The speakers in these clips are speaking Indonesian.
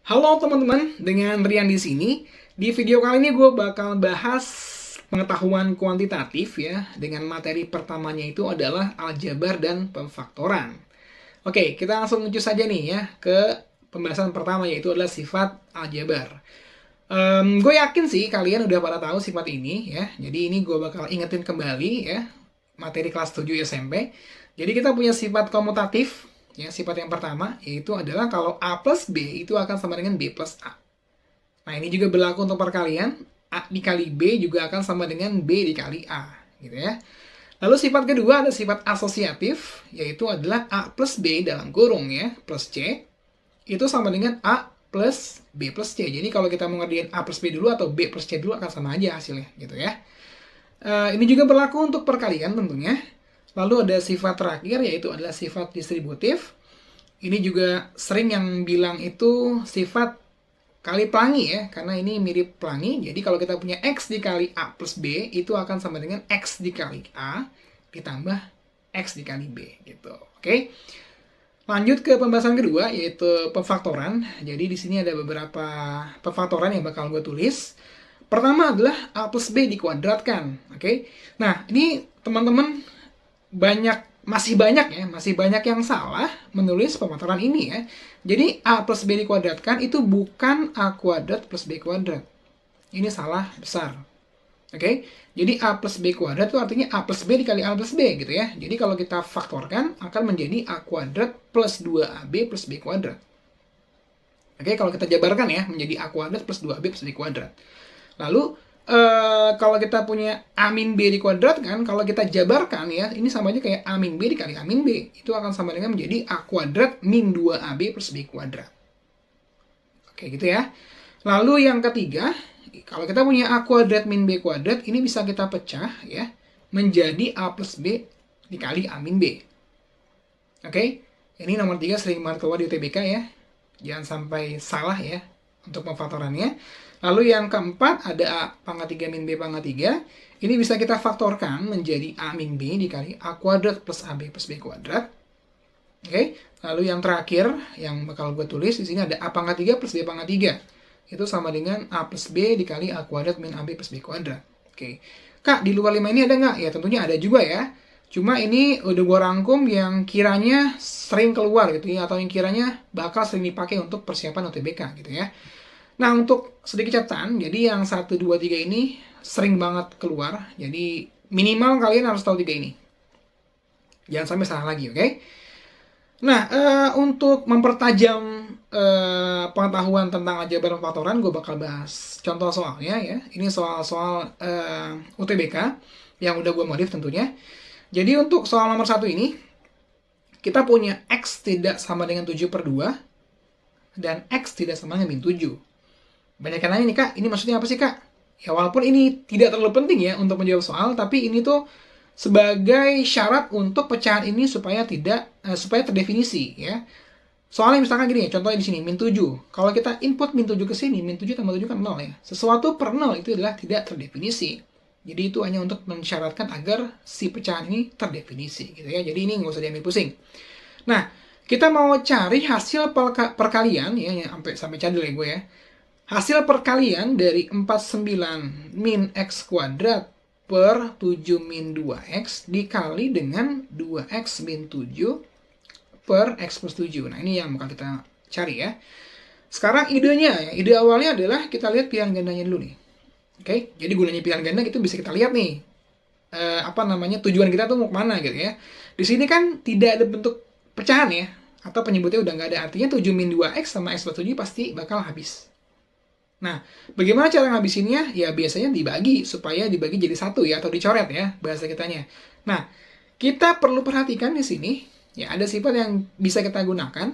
Halo teman-teman, dengan Rian di sini. Di video kali ini gue bakal bahas pengetahuan kuantitatif ya, dengan materi pertamanya itu adalah aljabar dan pemfaktoran. Oke, kita langsung menuju saja nih ya ke pembahasan pertama yaitu adalah sifat aljabar. Gue yakin sih kalian udah pada tahu sifat ini ya. Jadi ini gue bakal ingetin kembali ya materi kelas 7 SMP. Jadi kita punya sifat komutatif. Ya, sifat yang pertama yaitu adalah kalau A plus B itu akan sama dengan B plus A. Nah, ini juga berlaku untuk perkalian. A dikali B juga akan sama dengan B dikali A. Gitu ya. Lalu sifat kedua ada sifat asosiatif, yaitu adalah A plus B dalam kurung ya, plus C. Itu sama dengan A plus B plus C. Jadi kalau kita mau ngerjain A plus B dulu atau B plus C dulu akan sama aja hasilnya. Gitu ya. Ini juga berlaku untuk perkalian tentunya. Lalu ada sifat terakhir yaitu adalah sifat distributif. Ini juga sering yang bilang itu sifat kali pelangi ya, karena ini mirip pelangi. Jadi kalau kita punya X dikali A plus B itu akan sama dengan X dikali A ditambah X dikali B gitu. Oke. Lanjut ke pembahasan kedua yaitu pemfaktoran. Jadi di sini ada beberapa pemfaktoran yang bakal gue tulis. Pertama adalah A plus B dikuadratkan. Oke. Nah, ini teman-teman masih banyak yang salah menulis pematoran ini ya. Jadi A plus B dikuadratkan itu bukan A kuadrat plus B kuadrat. Ini salah besar. Oke, jadi A plus B kuadrat itu artinya A plus B dikali A plus B gitu ya. Jadi kalau kita faktorkan akan menjadi A kuadrat plus 2AB plus B kuadrat. Oke, kalau kita jabarkan ya menjadi A kuadrat plus 2AB plus B kuadrat. Lalu kalau kita punya A min B dikuadratkan, kalau kita jabarkan ya, ini sama aja kayak A min B dikali A min B. Itu akan sama dengan menjadi A kuadrat min 2AB plus B kuadrat. Oke, gitu ya. Lalu yang ketiga, kalau kita punya A kuadrat min B kuadrat, ini bisa kita pecah ya, menjadi A plus B dikali A min B. Oke, ini nomor 3 sering banget keluar di UTBK ya. Jangan sampai salah ya untuk pemfaktorannya. Lalu yang keempat ada A pangkat 3 min B pangkat 3. Ini bisa kita faktorkan menjadi A min B dikali A kuadrat plus AB plus B kuadrat. Oke. Lalu yang terakhir yang bakal gue tulis di sini ada A pangkat 3 plus B pangkat 3. Itu sama dengan A plus B dikali A kuadrat min AB plus B kuadrat. Oke. Kak, di luar 5 ini ada nggak? Ya tentunya ada juga ya. Cuma ini udah gue rangkum yang kiranya sering keluar gitu ya. Atau yang kiranya bakal sering dipakai untuk persiapan UTBK gitu ya. Nah, untuk sedikit catatan, jadi yang 1, 2, 3 ini sering banget keluar. Jadi minimal kalian harus tahu 3 ini. Jangan sampai salah lagi, oke? Nah, untuk mempertajam pengetahuan tentang aljabar pemfaktoran, gue bakal bahas contoh soalnya ya. Ini soal-soal UTBK yang udah gue modif tentunya. Jadi untuk soal nomor 1 ini, kita punya X tidak sama dengan 7/2 dan X tidak sama dengan min 7. Banyak yang nanya nih, Kak, ini maksudnya apa sih, Kak? Ya walaupun ini tidak terlalu penting ya untuk menjawab soal, tapi ini tuh sebagai syarat untuk pecahan ini supaya terdefinisi ya. Soalnya misalkan gini ya, contohnya di sini min 7. Kalau kita input min 7 ke sini, min 7 tambah 7 kan 0 ya. Sesuatu per 0 itu adalah tidak terdefinisi. Jadi itu hanya untuk mensyaratkan agar si pecahan ini terdefinisi gitu ya. Jadi ini nggak usah diambil pusing. Nah, kita mau cari hasil perkalian ya, sampai cadel ya gue ya. Hasil perkalian dari 49 min X kuadrat per 7 min 2X dikali dengan 2X min 7 per X plus 7. Nah, ini yang bakal kita cari ya. Sekarang ide awalnya adalah kita lihat pilihan gandanya dulu nih. Oke, jadi gunanya pilihan ganda itu bisa kita lihat nih. Tujuan kita tuh mau kemana gitu ya. Di sini kan tidak ada bentuk pecahan ya. Atau penyebutnya udah nggak ada. Artinya 7 min 2X sama X plus 7 pasti bakal habis. Nah, bagaimana cara ngabisinnya? Ya biasanya dibagi, supaya dibagi jadi satu ya, atau dicoret ya, bahasa kitanya. Nah, kita perlu perhatikan di sini, ya ada sifat yang bisa kita gunakan.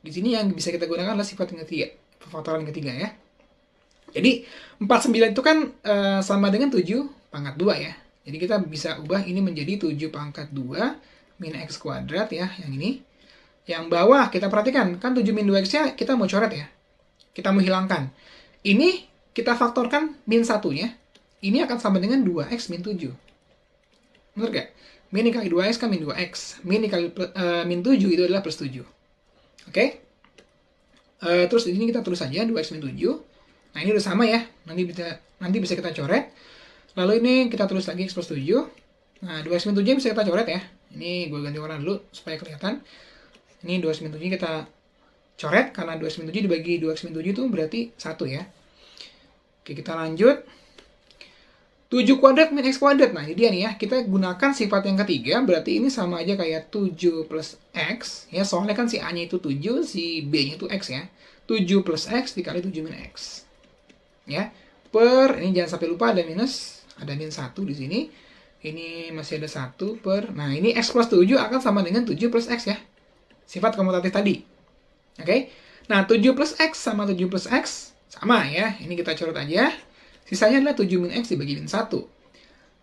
Di sini yang bisa kita gunakan adalah sifat yang ketiga, pemfaktoran yang ketiga ya. Jadi, 49 itu kan sama dengan 7 pangkat 2 ya. Jadi kita bisa ubah ini menjadi 7 pangkat 2 min X kuadrat ya, yang ini. Yang bawah, kita perhatikan, kan 7 min 2X-nya kita mau coret ya. Kita mau hilangkan. Ini kita faktorkan min 1-nya. Ini akan sama dengan 2X min 7. Benar gak? Min dikali 2X kan min 2X. Min dikali min 7 itu adalah plus 7. Oke? Terus di sini kita tulis saja 2x min 7. Nah, ini udah sama ya. Nanti bisa kita coret. Lalu ini kita tulis lagi x plus 7. Nah, 2x min 7 bisa kita coret ya. Ini gue ganti warna dulu supaya kelihatan. Ini 2x min 7 kita coret, karena 2x min 7 dibagi 2x min 7 itu berarti 1 ya. Oke, kita lanjut. 7 kuadrat min x kuadrat. Nah, ini dia nih ya. Kita gunakan sifat yang ketiga, berarti ini sama aja kayak 7 plus x. Ya, soalnya kan si A-nya itu 7, si B-nya itu x ya. 7 plus x dikali 7 min x. Ya, per, ini jangan sampai lupa ada minus. Ada min 1 di sini. Ini masih ada 1 per, nah ini x plus 7 akan sama dengan 7 plus x ya. Sifat komutatif tadi. Oke. Nah, 7 plus x sama 7 plus x sama ya. Ini kita coret aja. Sisanya adalah 7 min x dibagi min 1.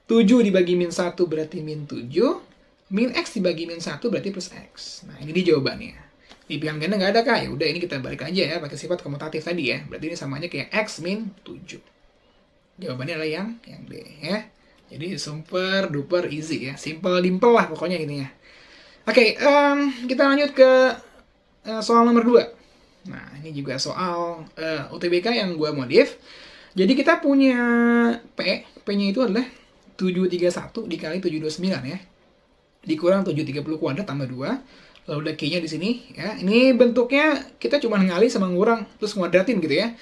7 dibagi min 1 berarti min 7. Min x dibagi min 1 berarti plus x. Nah, ini dia jawabannya. Di pilihan ganda nggak ada kah? Ya udah, ini kita balik aja ya pakai sifat komutatif tadi ya. Berarti ini samanya kayak x min 7. Jawabannya adalah yang D ya. Jadi super duper easy ya. Simple dimple lah pokoknya ini ya. Oke, kita lanjut ke soal nomor 2. Nah, ini juga soal UTBK yang gue modif. Jadi kita punya P-nya itu adalah 731 dikali 729 ya. Dikurang 730 kuadrat tambah 2. Lalu ada Q-nya di sini ya. Ini bentuknya kita cuma ngali sama ngurang terus nguadratin gitu ya.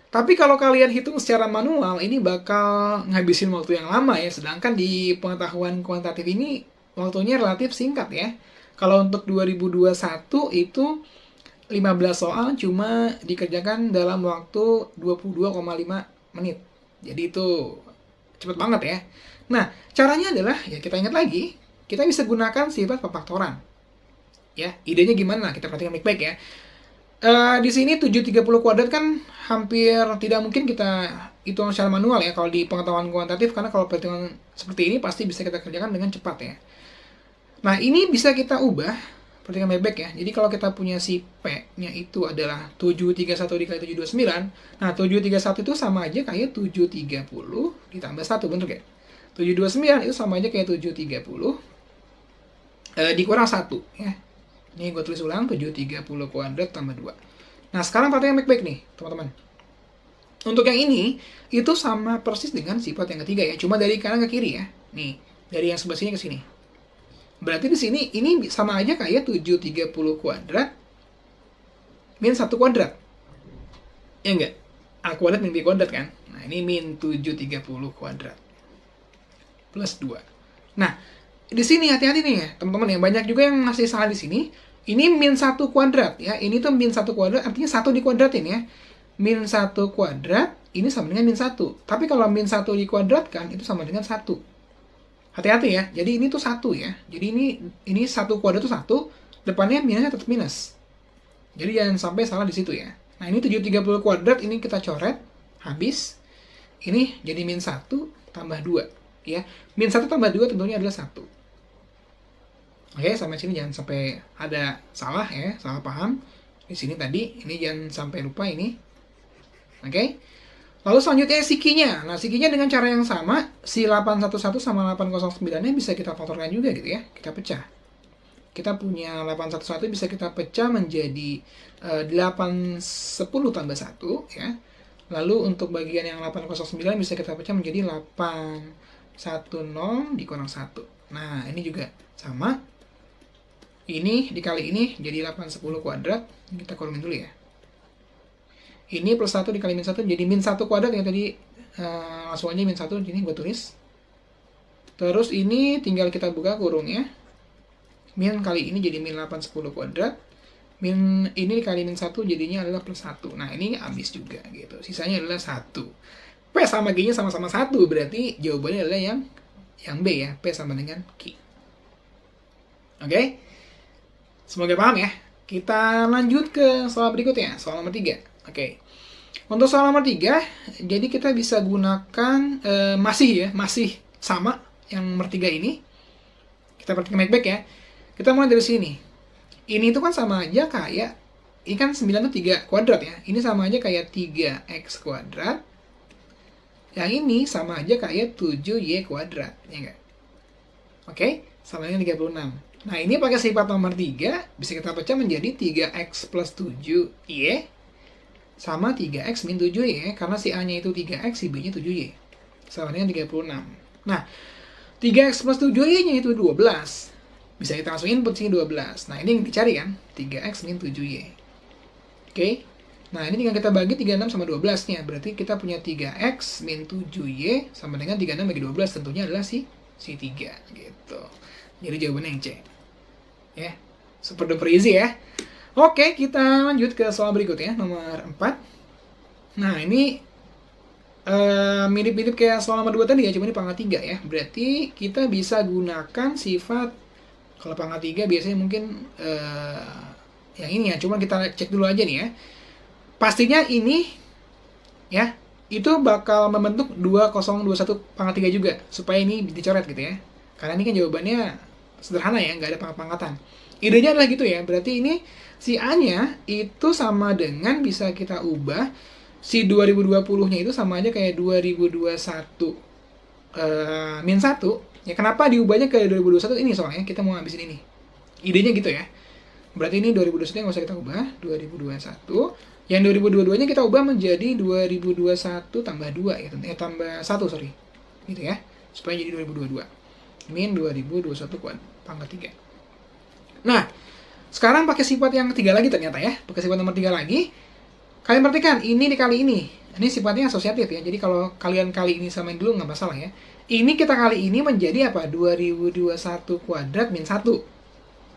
Tapi kalau kalian hitung secara manual, ini bakal ngabisin waktu yang lama ya. Sedangkan di pengetahuan kuantitatif ini waktunya relatif singkat ya. Kalau untuk 2021 itu 15 soal cuma dikerjakan dalam waktu 22,5 menit. Jadi itu cepet banget ya. Nah, caranya adalah, ya kita ingat lagi, kita bisa gunakan sifat pemfaktoran. Ya, idenya gimana? Kita perhatikan baik-baik ya. Di sini 730 kuadrat kan hampir tidak mungkin kita hitung secara manual ya kalau di pengetahuan kuantitatif, karena kalau perhitungan seperti ini pasti bisa kita kerjakan dengan cepat ya. Nah, ini bisa kita ubah, perhatikan baik-baik ya. Jadi kalau kita punya si P-nya itu adalah 731 dikali 729, nah 731 itu sama aja kayak 730 ditambah 1, bentuk ya. 729 itu sama aja kayak 730 dikurang 1 ya. Ini gue tulis ulang, 730 kuadrat tambah 2. Nah, sekarang perhatikan baik-baik nih, teman-teman. Untuk yang ini, itu sama persis dengan sifat yang ketiga ya. Cuma dari kanan ke kiri ya. Nih, dari yang sebelah sini ke sini. Berarti di sini, ini sama aja kayak 730 kuadrat min 1 kuadrat. Ya enggak? A kuadrat min B kuadrat kan? Nah, ini min 730 kuadrat. Plus 2. Nah, di sini hati-hati nih ya, teman-teman ya. Banyak juga yang masih salah di sini. Ini min 1 kuadrat ya. Ini tuh min 1 kuadrat, artinya 1 dikuadratin ya. Min 1 kuadrat, ini sama dengan min 1. Tapi kalau min 1 dikuadratkan, itu sama dengan 1. Hati-hati ya. Jadi ini tuh 1 ya. Jadi ini 1 kuadrat tuh 1, depannya minusnya tetap minus. Jadi jangan sampai salah di situ ya. Nah, ini 730 kuadrat, ini kita coret. Habis. Ini jadi min 1 tambah 2. Ya. Min 1 tambah 2 tentunya adalah 1. Oke, sampai sini jangan sampai ada salah ya, salah paham. Di sini tadi, ini jangan sampai lupa ini. Oke. Lalu selanjutnya si Q-nya. Nah, si Q-nya dengan cara yang sama, si 811 sama 809-nya bisa kita faktorkan juga gitu ya. Kita pecah. Kita punya 811 bisa kita pecah menjadi 810 tambah 1 ya. Lalu untuk bagian yang 809 bisa kita pecah menjadi 810 dikurang 1. Nah, ini juga sama. Ini dikali ini jadi 810 kuadrat. Kita kurangin dulu ya. Ini plus 1 dikali min 1 jadi min 1 kuadrat ya tadi. Langsung aja min 1, ini gue tulis. Terus ini tinggal kita buka kurungnya. Min kali ini jadi min 810 kuadrat. Min ini dikali min 1 jadinya adalah plus 1. Nah, ini habis juga gitu. Sisanya adalah 1. P sama G-nya sama-sama 1. Berarti jawabannya adalah yang B ya. P sama dengan Q. Oke? Semoga paham ya. Kita lanjut ke soal berikutnya. Soal nomor 3. Oke. Untuk soal nomor 3, jadi kita bisa gunakan masih sama yang nomor 3 ini. Kita perhatikan baik-baik ya. Kita mulai dari sini. Ini itu kan sama aja kayak, ini kan 9 itu 3 kuadrat ya. Ini sama aja kayak 3x kuadrat. Yang ini sama aja kayak 7y kuadrat. Ya enggak? Oke, sama dengan 36. Nah, ini pakai sifat nomor 3, bisa kita pecah menjadi 3x plus 7y sama 3X min 7Y, karena si A-nya itu 3X, si B-nya 7Y. Sama dengan 36. Nah, 3X plus 7Y-nya itu 12. Bisa kita langsung input sini 12. Nah, ini yang dicari kan? 3X min 7Y. Oke? Nah, ini tinggal kita bagi 36 sama 12-nya. Berarti kita punya 3X min 7Y sama dengan 36 bagi 12. Tentunya adalah si 3. Gitu. Jadi jawabannya yang C. Ya. Super duper easy ya. Oke, kita lanjut ke soal berikutnya, nomor 4. Nah, ini mirip-mirip kayak soal nomor 2 tadi ya, cuma ini pangkat 3 ya. Berarti kita bisa gunakan sifat, kalau pangkat 3 biasanya mungkin yang ini ya, cuma kita cek dulu aja nih ya. Pastinya ini ya, itu bakal membentuk 2021 pangkat 3 juga, supaya ini dicoret gitu ya. Karena ini kan jawabannya sederhana ya, nggak ada pangkat-pangkatan. Idenya adalah gitu ya, berarti ini si A-nya itu sama dengan bisa kita ubah si 2020-nya itu sama aja kayak 2021 min 1. Ya kenapa diubahnya ke 2021 ini soalnya kita mau ngabisin ini. Idenya gitu ya. Berarti ini 2021 nggak usah kita ubah, 2021. Yang 2022-nya kita ubah menjadi 2021 tambah 2 ya, tambah 1 sorry. Gitu ya. Supaya jadi 2022. Min 2021 pangkat 3. Nah, sekarang pakai sifat yang ketiga lagi ternyata ya. Pakai sifat nomor 3 lagi. Kalian perhatikan, ini dikali ini. Ini sifatnya asosiatif ya. Jadi kalau kalian kali ini samain dulu nggak masalah ya. Ini kita kali ini menjadi apa? 2021 kuadrat min 1.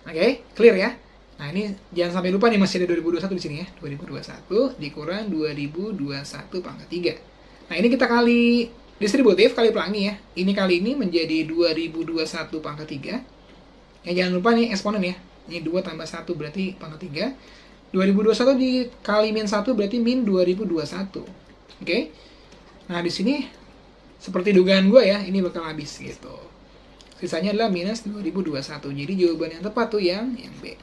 Oke, clear ya? Nah, ini jangan sampai lupa nih masih ada 2021 di sini ya. 2021 dikurang 2021 pangkat 3. Nah, ini kita kali distributif, kali pelangi ya. Ini kali ini menjadi 2021 pangkat 3. Ya, jangan lupa nih eksponen ya. Ini 2 tambah 1 berarti pangkat 3. 2021 dikali min 1 berarti min 2021. Oke? Nah, di sini seperti dugaan gue ya, ini bakal habis gitu. Sisanya adalah minus 2021. Jadi jawaban yang tepat tuh yang B.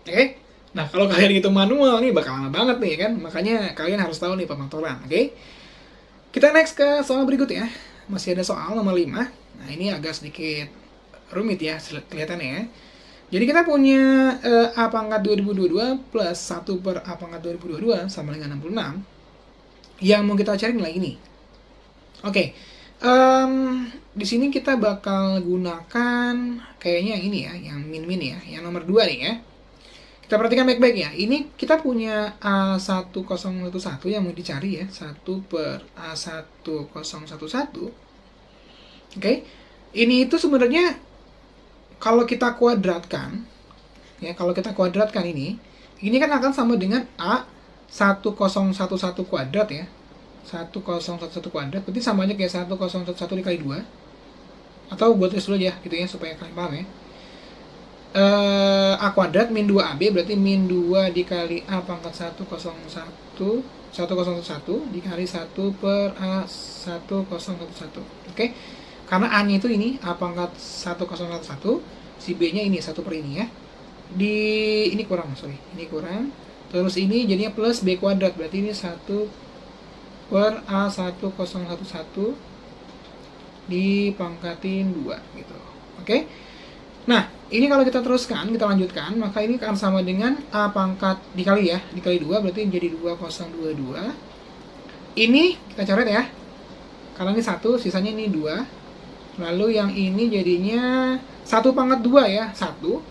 Oke? Nah, kalau kalian hitung manual nih bakal lama banget nih kan. Makanya kalian harus tahu nih pemantauan, oke? Kita next ke soal berikutnya. Masih ada soal nomor 5. Nah, ini agak sedikit rumit ya kelihatannya ya. Jadi kita punya A pangkat 2022 plus 1 per A pangkat 2022 sama dengan 66. Yang mau kita cari nilai ini. Oke. Di sini kita bakal gunakan kayaknya yang ini ya, yang min-min ya, yang nomor 2 nih ya. Kita perhatikan baik-baik ya. Ini kita punya A1011 yang mau dicari ya, 1 per A1011. Oke. Ini itu sebenarnya kalau kita kuadratkan, ya kalau kita kuadratkan ini kan akan sama dengan A1011 kuadrat ya. 1011 kuadrat, berarti sama aja kayak 1011 dikali 2. Atau buat tulis dulu aja gitu ya, supaya kalian paham ya. A kuadrat min 2AB berarti min 2 dikali A pangkat 1011 dikali 1 per A1011. Oke? Karena A-nya itu ini A pangkat 1011, si B-nya ini 1 per ini ya. Ini kurang, sorry. Ini kurang. Terus ini jadinya plus B kuadrat, berarti ini 1 per A1011 dipangkatin 2 gitu. Oke? Nah, ini kalau kita teruskan, kita lanjutkan, maka ini akan sama dengan A pangkat dikali 2 berarti jadi 2022. Ini kita coret ya. Karena ini 1, sisanya ini 2. Lalu yang ini jadinya 1 pangkat 2 ya, 1.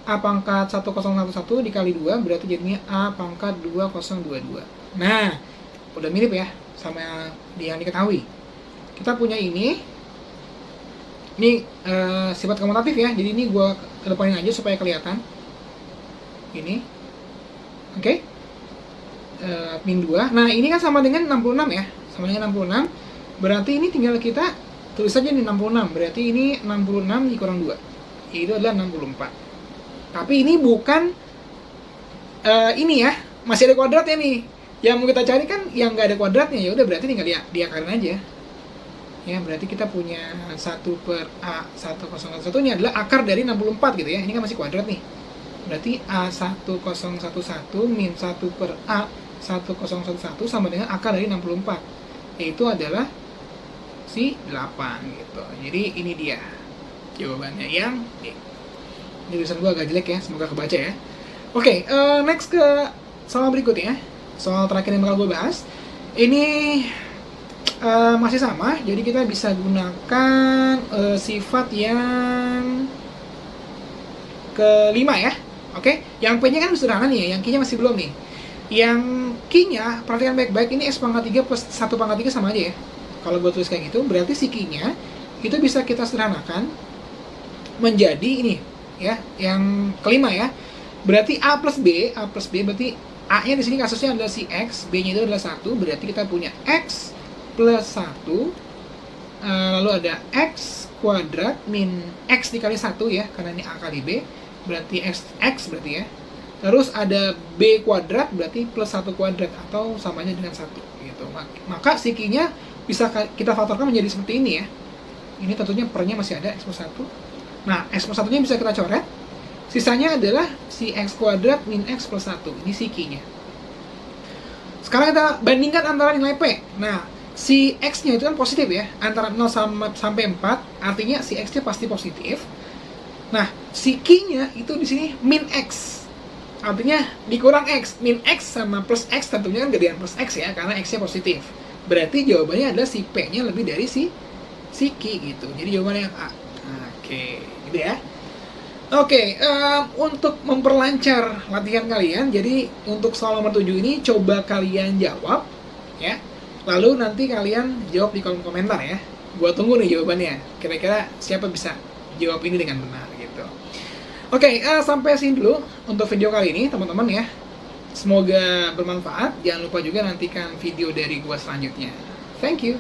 A pangkat 1011 dikali 2 berarti jadinya A pangkat 2022. Nah, udah mirip ya sama yang diketahui. Kita punya ini sifat komutatif ya, jadi ini gue kedepanin aja supaya kelihatan. Ini oke. Min 2. Nah, ini kan sama dengan 66 ya, sama dengan 66. Berarti ini tinggal kita tulis saja nih 66, berarti ini 66 dikurang 2, itu adalah 64. Tapi ini bukan ini ya, masih ada kuadratnya nih. Yang mau kita cari kan yang nggak ada kuadratnya, ya udah berarti tinggal diakalin aja. Ya, berarti kita punya 1 per A1011 ini adalah akar dari 64 gitu ya. Ini kan masih kuadrat nih. Berarti A1011 min 1 per A1011 sama dengan akar dari 64. Yaitu adalah si 8 gitu. Jadi ini dia jawabannya yang D. Ini tulisan gue agak jelek ya, semoga kebaca ya. Oke, next ke soal berikutnya. soal terakhir yang bakal gue bahas, ini masih sama, jadi kita bisa gunakan sifat yang kelima ya. Oke, yang P-nya kan sederhana nih, yang Q-nya masih belum nih. Yang Q-nya, perhatikan baik-baik, ini X pangkat 3 plus 1 pangkat 3 sama aja ya. Kalau gue tulis kayak gitu, berarti si Q-nya itu bisa kita sederhanakan menjadi ini ya, yang kelima ya. Berarti A plus B berarti A-nya di sini kasusnya adalah si X, B-nya itu adalah 1, berarti kita punya X plus 1, lalu ada X kuadrat min X dikali 1 ya, karena ini A kali B, berarti X berarti ya. Terus ada B kuadrat berarti plus 1 kuadrat atau samanya dengan 1 gitu. Maka si Q-nya bisa kita faktorkan menjadi seperti ini ya. Ini tentunya pernya masih ada X plus 1. Nah, X plus 1-nya bisa kita coret. Sisanya adalah si X kuadrat min X plus 1. Ini si Q-nya. Sekarang kita bandingkan antara nilai P. Nah, si X-nya itu kan positif ya. Antara 0 sampai 4, artinya si X-nya pasti positif. Nah, si Q-nya itu di sini min X. Artinya dikurang X. Min X sama plus X tentunya kan gedean plus X ya, karena X-nya positif. Berarti jawabannya adalah si P-nya lebih dari si Q gitu. Jadi jawabannya yang A. Oke, gitu ya. Oke, untuk memperlancar latihan kalian, jadi untuk soal nomor 7 ini coba kalian jawab ya. Lalu nanti kalian jawab di kolom komentar ya. Gua tunggu nih jawabannya. Kira-kira siapa bisa jawab ini dengan benar gitu. Oke, sampai sini dulu untuk video kali ini teman-teman ya. Semoga bermanfaat. Jangan lupa juga nantikan video dari gua selanjutnya. Thank you.